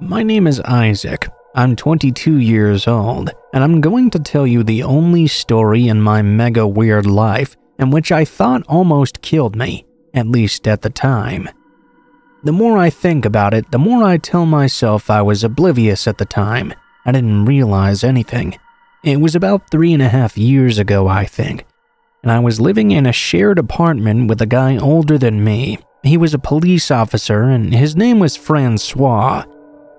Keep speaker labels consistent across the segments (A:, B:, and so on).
A: My name is Isaac. I'm 22 years old, and I'm going to tell you the only story in my mega weird life in which I thought almost killed me, at least at the time. The more I think about it, the more I tell myself I was oblivious at the time. I didn't realize anything. It was about 3.5 years ago, I think, and I was living in a shared apartment with a guy older than me. He was a police officer, and his name was Francois.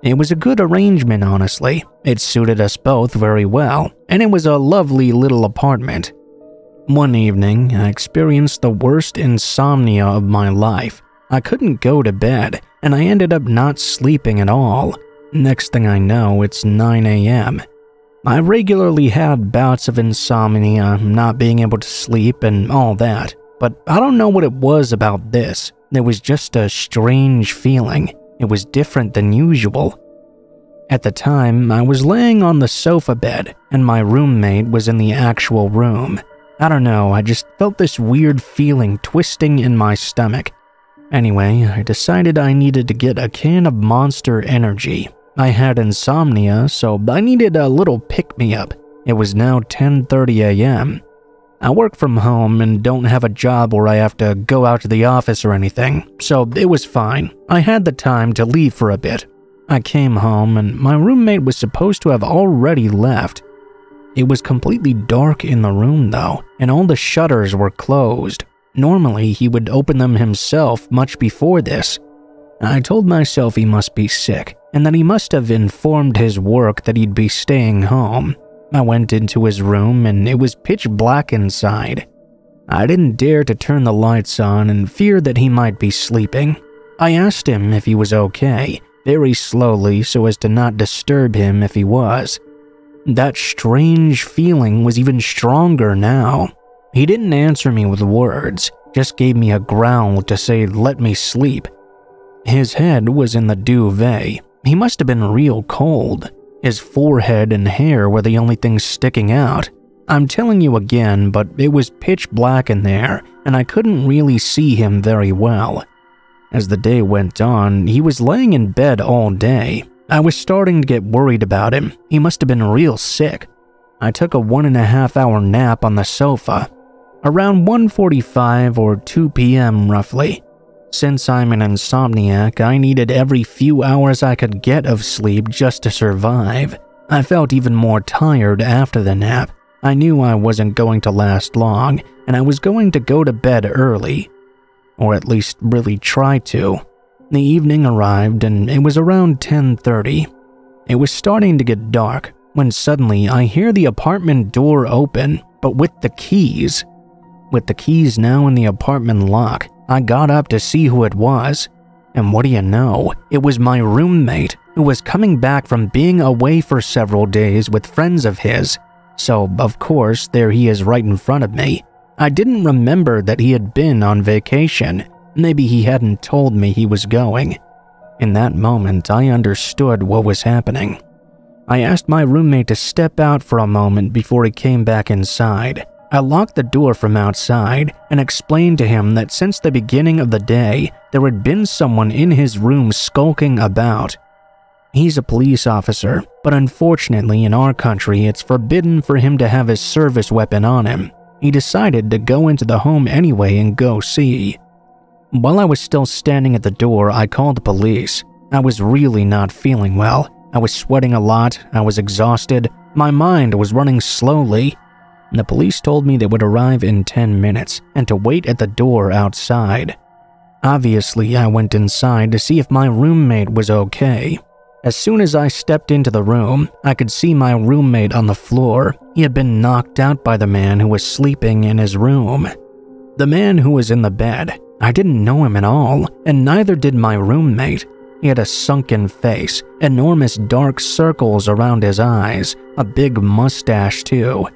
A: It was a good arrangement, honestly. It suited us both very well, and it was a lovely little apartment. One evening, I experienced the worst insomnia of my life. I couldn't go to bed, and I ended up not sleeping at all. Next thing I know, it's 9 a.m. I regularly had bouts of insomnia, not being able to sleep and all that, but I don't know what it was about this. There was just a strange feeling. It was different than usual. At the time, I was laying on the sofa bed, and my roommate was in the actual room. I don't know, I just felt this weird feeling twisting in my stomach. Anyway, I decided I needed to get a can of Monster Energy. I had insomnia, so I needed a little pick-me-up. It was now 10:30 a.m. I work from home and don't have a job where I have to go out to the office or anything, so it was fine. I had the time to leave for a bit. I came home and my roommate was supposed to have already left. It was completely dark in the room though, and all the shutters were closed. Normally, he would open them himself much before this. I told myself he must be sick, and that he must have informed his work that he'd be staying home. I went into his room and it was pitch black inside. I didn't dare to turn the lights on and feared that he might be sleeping. I asked him if he was okay, very slowly so as to not disturb him if he was. That strange feeling was even stronger now. He didn't answer me with words, just gave me a growl to say let me sleep. His head was in the duvet. He must have been real cold. His forehead and hair were the only things sticking out. I'm telling you again, but it was pitch black in there, and I couldn't really see him very well. As the day went on, he was laying in bed all day. I was starting to get worried about him. He must have been real sick. I took a 1.5-hour nap on the sofa. Around 1:45 or 2 p.m. roughly. Since I'm an insomniac, I needed every few hours I could get of sleep just to survive. I felt even more tired after the nap. I knew I wasn't going to last long, and I was going to go to bed early. Or at least really try to. The evening arrived and it was around 10:30. It was starting to get dark when suddenly I hear the apartment door open, but with the keys. With the keys now in the apartment lock, I got up to see who it was. And what do you know? It was my roommate, who was coming back from being away for several days with friends of his. So, of course, there he is right in front of me. I didn't remember that he had been on vacation. Maybe he hadn't told me he was going. In that moment, I understood what was happening. I asked my roommate to step out for a moment before he came back inside. I locked the door from outside and explained to him that since the beginning of the day, there had been someone in his room skulking about. He's a police officer, but unfortunately in our country it's forbidden for him to have his service weapon on him. He decided to go into the home anyway and go see. While I was still standing at the door, I called the police. I was really not feeling well. I was sweating a lot, I was exhausted, my mind was running slowly. The police told me they would arrive in 10 minutes and to wait at the door outside. Obviously, I went inside to see if my roommate was okay. As soon as I stepped into the room, I could see my roommate on the floor. He had been knocked out by the man who was sleeping in his room. The man who was in the bed, I didn't know him at all, and neither did my roommate. He had a sunken face, enormous dark circles around his eyes, a big mustache too.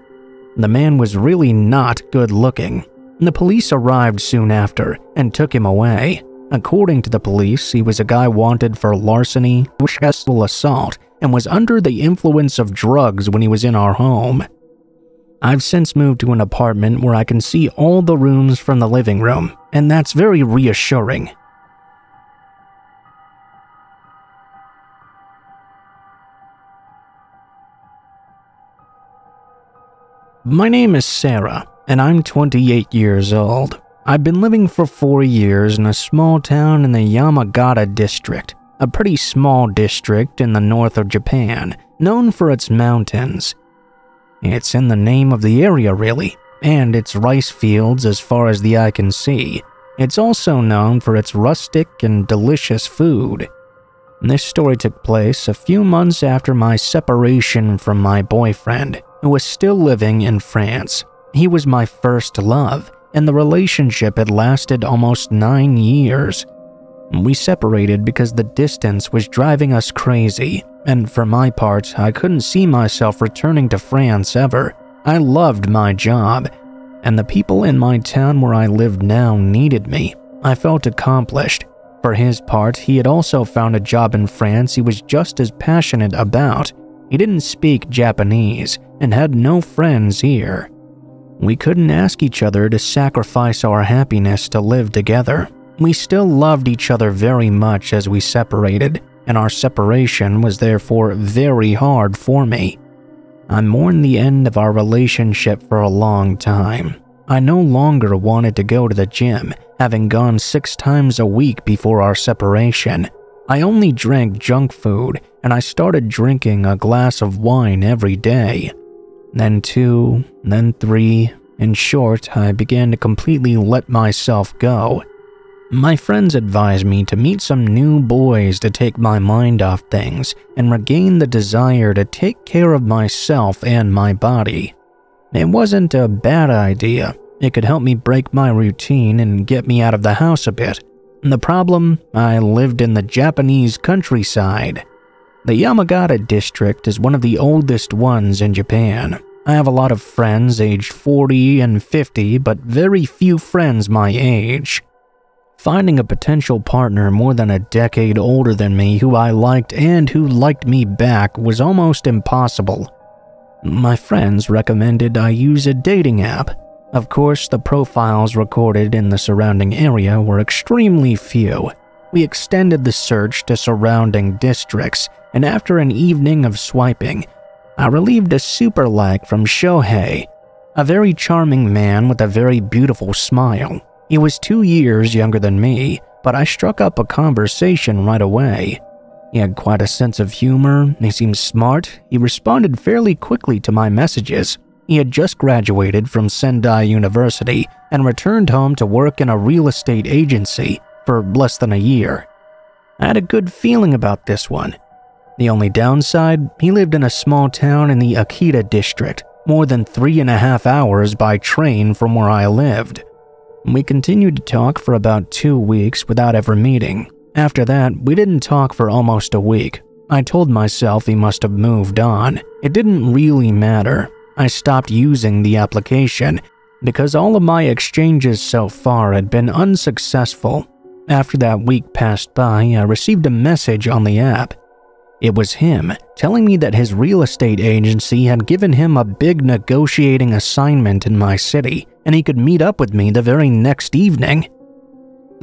A: The man was really not good looking. The police arrived soon after and took him away. According to the police, he was a guy wanted for larceny, sexual assault, and was under the influence of drugs when he was in our home. I've since moved to an apartment where I can see all the rooms from the living room, and that's very reassuring. My name is Sarah, and I'm 28 years old. I've been living for 4 years in a small town in the Yamagata district, a pretty small district in the north of Japan, known for its mountains. It's in the name of the area, really, and its rice fields as far as the eye can see. It's also known for its rustic and delicious food. This story took place a few months after my separation from my boyfriend, who was still living in France. He was my first love, and the relationship had lasted almost 9 years. We separated because the distance was driving us crazy, and for my part, I couldn't see myself returning to France ever. I loved my job, and the people in my town where I lived now needed me. I felt accomplished. For his part, he had also found a job in France he was just as passionate about. He didn't speak Japanese and had no friends here. We couldn't ask each other to sacrifice our happiness to live together. We still loved each other very much as we separated, and our separation was therefore very hard for me. I mourned the end of our relationship for a long time. I no longer wanted to go to the gym, having gone 6 times a week before our separation. I only drank junk food, and I started drinking a glass of wine every day. Then 2, then 3. In short, I began to completely let myself go. My friends advised me to meet some new boys to take my mind off things and regain the desire to take care of myself and my body. It wasn't a bad idea. It could help me break my routine and get me out of the house a bit. The problem, I lived in the Japanese countryside. The Yamagata district is one of the oldest ones in Japan. I have a lot of friends aged 40 and 50, but very few friends my age. Finding a potential partner more than a decade older than me who I liked and who liked me back was almost impossible. My friends recommended I use a dating app. Of course, the profiles recorded in the surrounding area were extremely few. We extended the search to surrounding districts, and after an evening of swiping, I relieved a super like from Shohei, a very charming man with a very beautiful smile. He was 2 years younger than me, but I struck up a conversation right away. He had quite a sense of humor, he seemed smart, he responded fairly quickly to my messages. He had just graduated from Sendai University and returned home to work in a real estate agency for less than a year. I had a good feeling about this one. The only downside, he lived in a small town in the Akita district, more than 3.5 hours by train from where I lived. We continued to talk for about 2 weeks without ever meeting. After that, we didn't talk for almost a week. I told myself he must have moved on. It didn't really matter. I stopped using the application because all of my exchanges so far had been unsuccessful. After that week passed by, I received a message on the app. It was him telling me that his real estate agency had given him a big negotiating assignment in my city, and he could meet up with me the very next evening.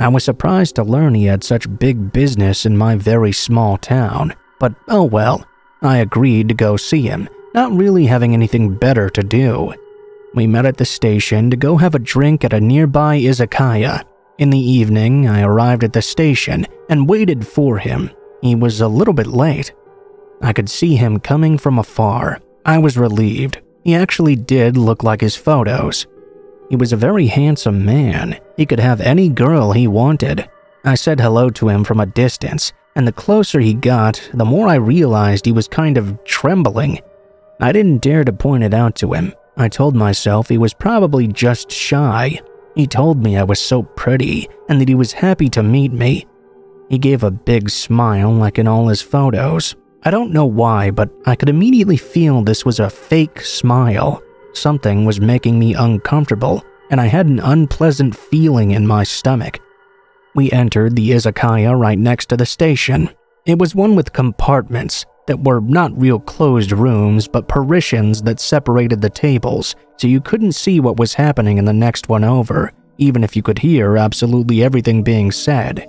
A: I was surprised to learn he had such big business in my very small town, but oh well. I agreed to go see him, not really having anything better to do. We met at the station to go have a drink at a nearby izakaya. In the evening, I arrived at the station and waited for him. He was a little bit late. I could see him coming from afar. I was relieved. He actually did look like his photos. He was a very handsome man. He could have any girl he wanted. I said hello to him from a distance, and the closer he got, the more I realized he was kind of trembling. I didn't dare to point it out to him. I told myself he was probably just shy. He told me I was so pretty and that he was happy to meet me. He gave a big smile like in all his photos. I don't know why, but I could immediately feel this was a fake smile. Something was making me uncomfortable, and I had an unpleasant feeling in my stomach. We entered the izakaya right next to the station. It was one with compartments that were not real closed rooms, but partitions that separated the tables, so you couldn't see what was happening in the next one over, even if you could hear absolutely everything being said.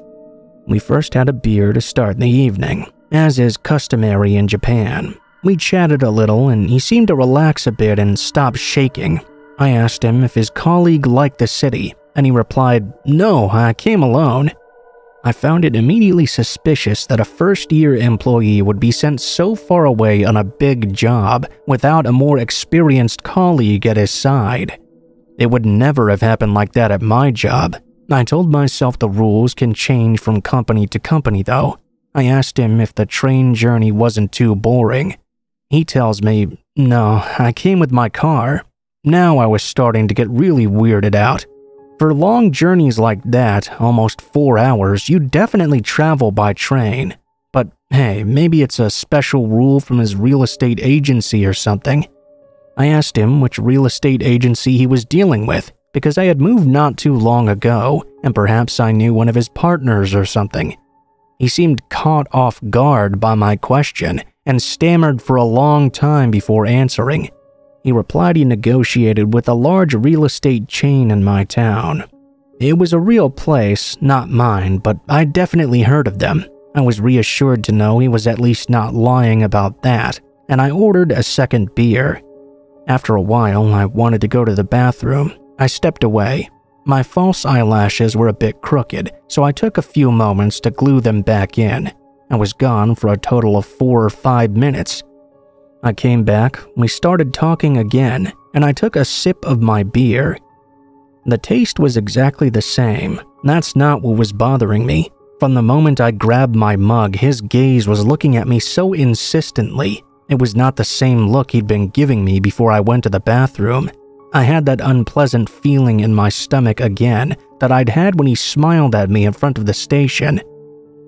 A: We first had a beer to start the evening, as is customary in Japan. We chatted a little and he seemed to relax a bit and stop shaking. I asked him if his colleague liked the city, and he replied, "No, I came alone." I found it immediately suspicious that a first-year employee would be sent so far away on a big job without a more experienced colleague at his side. It would never have happened like that at my job. I told myself the rules can change from company to company though. I asked him if the train journey wasn't too boring. He tells me, "No, I came with my car." Now I was starting to get really weirded out. For long journeys like that, almost 4 hours, you definitely travel by train. But hey, maybe it's a special rule from his real estate agency or something. I asked him which real estate agency he was dealing with, because I had moved not too long ago, and perhaps I knew one of his partners or something. He seemed caught off guard by my question, and stammered for a long time before answering. He replied he negotiated with a large real estate chain in my town. It was a real place, not mine, but I definitely heard of them. I was reassured to know he was at least not lying about that, and I ordered a second beer. After a while, I wanted to go to the bathroom. I stepped away. My false eyelashes were a bit crooked, so I took a few moments to glue them back in. I was gone for a total of 4 or 5 minutes. I came back, we started talking again, and I took a sip of my beer. The taste was exactly the same. That's not what was bothering me. From the moment I grabbed my mug, his gaze was looking at me so insistently. It was not the same look he'd been giving me before I went to the bathroom. I had that unpleasant feeling in my stomach again that I'd had when he smiled at me in front of the station.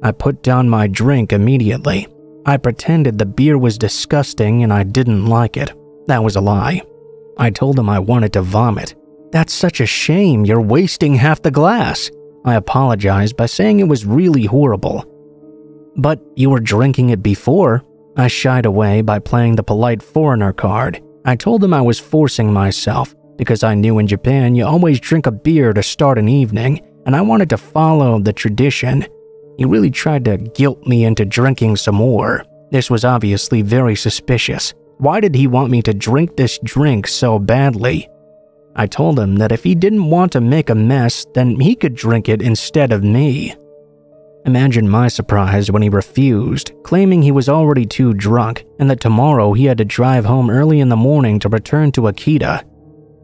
A: I put down my drink immediately. I pretended the beer was disgusting and I didn't like it. That was a lie. I told him I wanted to vomit. "That's such a shame, you're wasting half the glass." I apologized by saying it was really horrible. "But you were drinking it before." I shied away by playing the polite foreigner card. I told him I was forcing myself, because I knew in Japan you always drink a beer to start an evening, and I wanted to follow the tradition. He really tried to guilt me into drinking some more. This was obviously very suspicious. Why did he want me to drink this drink so badly? I told him that if he didn't want to make a mess, then he could drink it instead of me. Imagine my surprise when he refused, claiming he was already too drunk and that tomorrow he had to drive home early in the morning to return to Akita.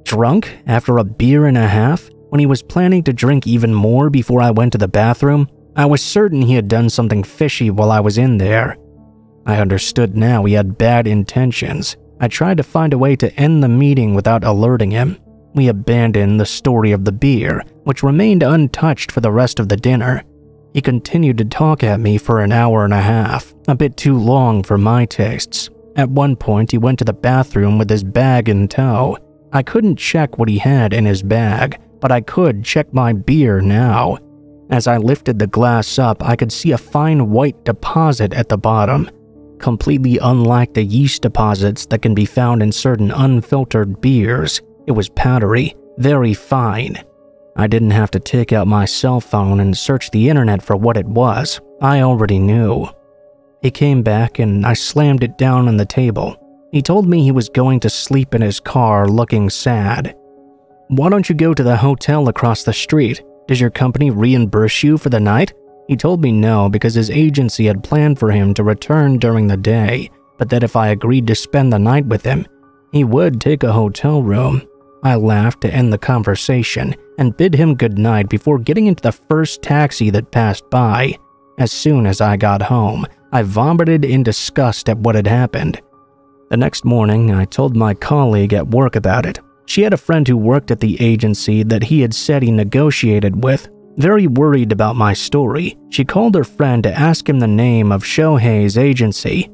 A: Drunk after a beer and a half, when he was planning to drink even more before I went to the bathroom? I was certain he had done something fishy while I was in there. I understood now he had bad intentions. I tried to find a way to end the meeting without alerting him. We abandoned the story of the beer, which remained untouched for the rest of the dinner. He continued to talk at me for an hour and a half, a bit too long for my tastes. At one point, he went to the bathroom with his bag in tow. I couldn't check what he had in his bag, but I could check my beer now. As I lifted the glass up, I could see a fine white deposit at the bottom. Completely unlike the yeast deposits that can be found in certain unfiltered beers, it was powdery, very fine. I didn't have to take out my cell phone and search the internet for what it was. I already knew. He came back and I slammed it down on the table. He told me he was going to sleep in his car looking sad. "Why don't you go to the hotel across the street? Does your company reimburse you for the night?" He told me no because his agency had planned for him to return during the day, but that if I agreed to spend the night with him, he would take a hotel room. I laughed to end the conversation and bid him good night before getting into the first taxi that passed by. As soon as I got home, I vomited in disgust at what had happened. The next morning, I told my colleague at work about it. She had a friend who worked at the agency that he had said he negotiated with. Very worried about my story, she called her friend to ask him the name of Shohei's agency.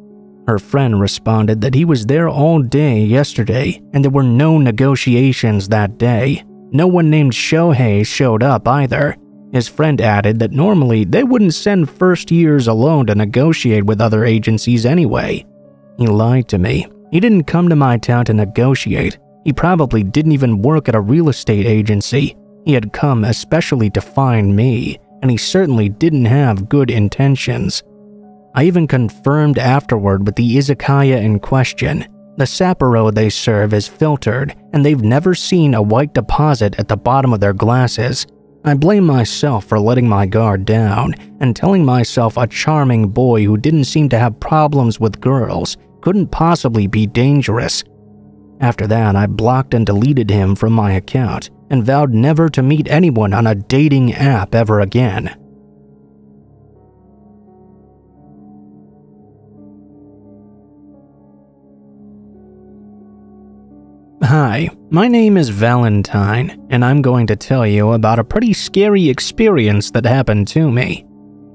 A: Her friend responded that he was there all day yesterday and there were no negotiations that day. No one named Shohei showed up either. His friend added that normally they wouldn't send first years alone to negotiate with other agencies anyway. He lied to me. He didn't come to my town to negotiate. He probably didn't even work at a real estate agency. He had come especially to find me, and he certainly didn't have good intentions. I even confirmed afterward with the izakaya in question. The Sapporo they serve is filtered, and they've never seen a white deposit at the bottom of their glasses. I blame myself for letting my guard down and telling myself a charming boy who didn't seem to have problems with girls couldn't possibly be dangerous. After that, I blocked and deleted him from my account and vowed never to meet anyone on a dating app ever again. Hi, my name is Valentine, and I'm going to tell you about a pretty scary experience that happened to me.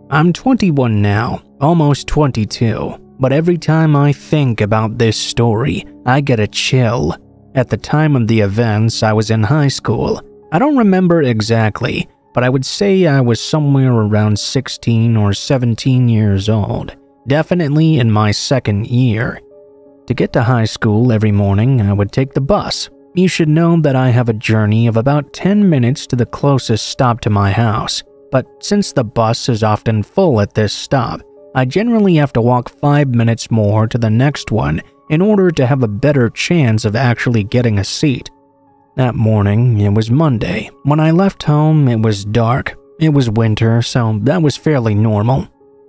A: I'm 21 now, almost 22, but every time I think about this story, I get a chill. At the time of the events, I was in high school. I don't remember exactly, but I would say I was somewhere around 16 or 17 years old, definitely in my second year. To get to high school every morning, I would take the bus. You should know that I have a journey of about 10 minutes to the closest stop to my house, but since the bus is often full at this stop, I generally have to walk 5 minutes more to the next one in order to have a better chance of actually getting a seat. That morning, it was Monday. When I left home, it was dark. It was winter, so that was fairly normal.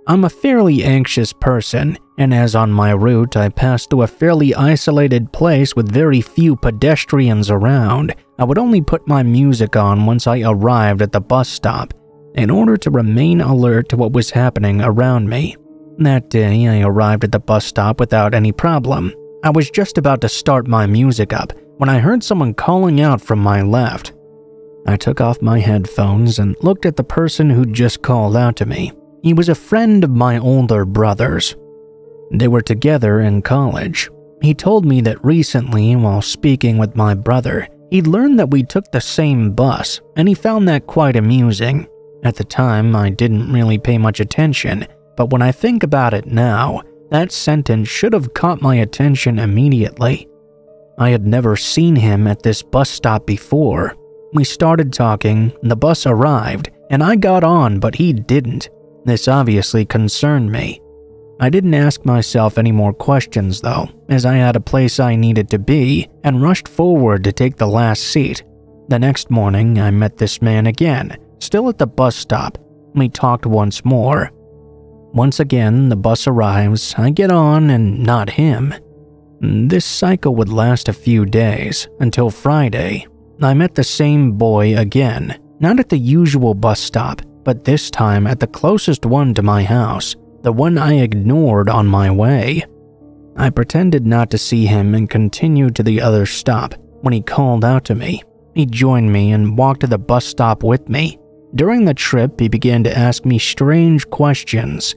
A: I'm a fairly anxious person, and as on my route I passed through a fairly isolated place with very few pedestrians around, I would only put my music on once I arrived at the bus stop, in order to remain alert to what was happening around me. That day, I arrived at the bus stop without any problem. I was just about to start my music up when I heard someone calling out from my left. I took off my headphones and looked at the person who just called out to me. He was a friend of my older brother's. They were together in college. He told me that recently, while speaking with my brother, he'd learned that we took the same bus, and he found that quite amusing. At the time, I didn't really pay much attention, but when I think about it now, that sentence should have caught my attention immediately. I had never seen him at this bus stop before. We started talking, the bus arrived, and I got on, but he didn't. This obviously concerned me. I didn't ask myself any more questions though, as I had a place I needed to be and rushed forward to take the last seat. The next morning, I met this man again, still at the bus stop. We talked once more. Once again, the bus arrives, I get on, and not him. This cycle would last a few days, until Friday. I met the same boy again, not at the usual bus stop, but this time at the closest one to my house, the one I ignored on my way. I pretended not to see him and continued to the other stop. When he called out to me, he joined me and walked to the bus stop with me. During the trip, he began to ask me strange questions.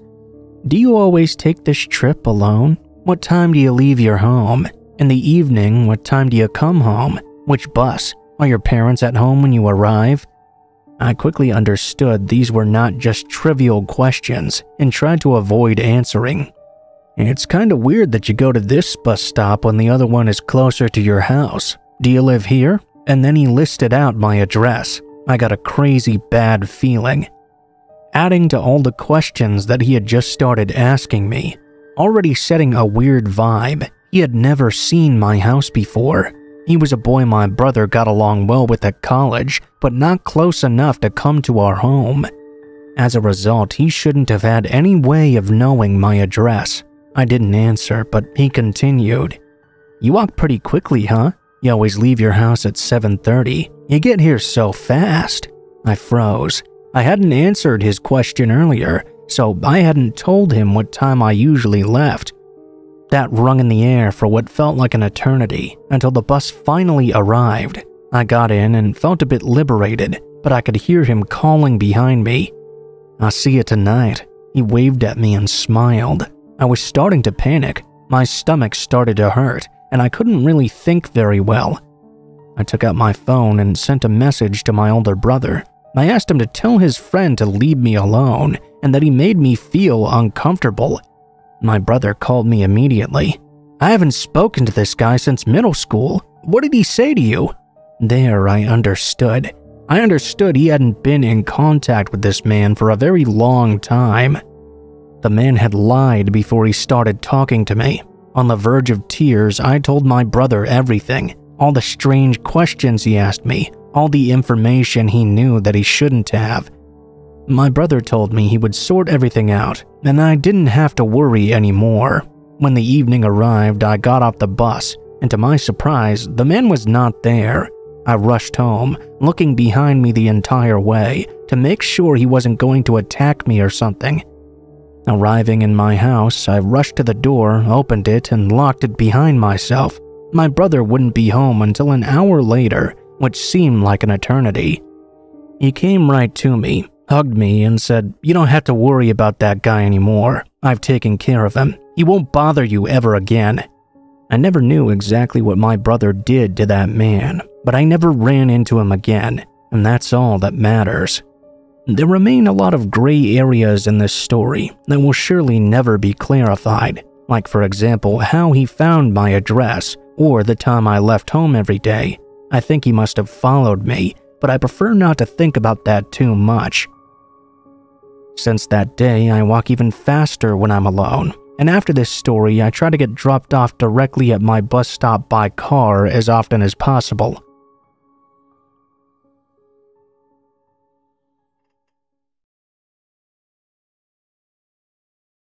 A: Do you always take this trip alone? What time do you leave your home? In the evening, what time do you come home? Which bus? Are your parents at home when you arrive? I quickly understood these were not just trivial questions and tried to avoid answering. It's kinda weird that you go to this bus stop when the other one is closer to your house. Do you live here? And then he listed out my address. I got a crazy bad feeling. Adding to all the questions that he had just started asking me, already setting a weird vibe. He had never seen my house before. He was a boy my brother got along well with at college, but not close enough to come to our home. As a result, he shouldn't have had any way of knowing my address. I didn't answer, but he continued. You walk pretty quickly, huh? You always leave your house at 7:30. You get here so fast. I froze. I hadn't answered his question earlier, so I hadn't told him what time I usually left. That rung in the air for what felt like an eternity, until the bus finally arrived. I got in and felt a bit liberated, but I could hear him calling behind me. I'll see you tonight. He waved at me and smiled. I was starting to panic. My stomach started to hurt, and I couldn't really think very well. I took out my phone and sent a message to my older brother. I asked him to tell his friend to leave me alone, and that he made me feel uncomfortable. My brother called me immediately. I haven't spoken to this guy since middle school. What did he say to you? There, I understood. I understood he hadn't been in contact with this man for a very long time. The man had lied before he started talking to me. On the verge of tears, I told my brother everything, all the strange questions he asked me, all the information he knew that he shouldn't have. My brother told me he would sort everything out, and I didn't have to worry anymore. When the evening arrived, I got off the bus, and to my surprise, the man was not there. I rushed home, looking behind me the entire way to make sure he wasn't going to attack me or something. Arriving in my house, I rushed to the door, opened it, and locked it behind myself. My brother wouldn't be home until an hour later, which seemed like an eternity. He came right to me, hugged me, and said, "You don't have to worry about that guy anymore. I've taken care of him. He won't bother you ever again." I never knew exactly what my brother did to that man, but I never ran into him again, and that's all that matters. There remain a lot of gray areas in this story that will surely never be clarified, like for example how he found my address or the time I left home every day. I think he must have followed me, but I prefer not to think about that too much. Since that day, I walk even faster when I'm alone, and after this story, I try to get dropped off directly at my bus stop by car as often as possible.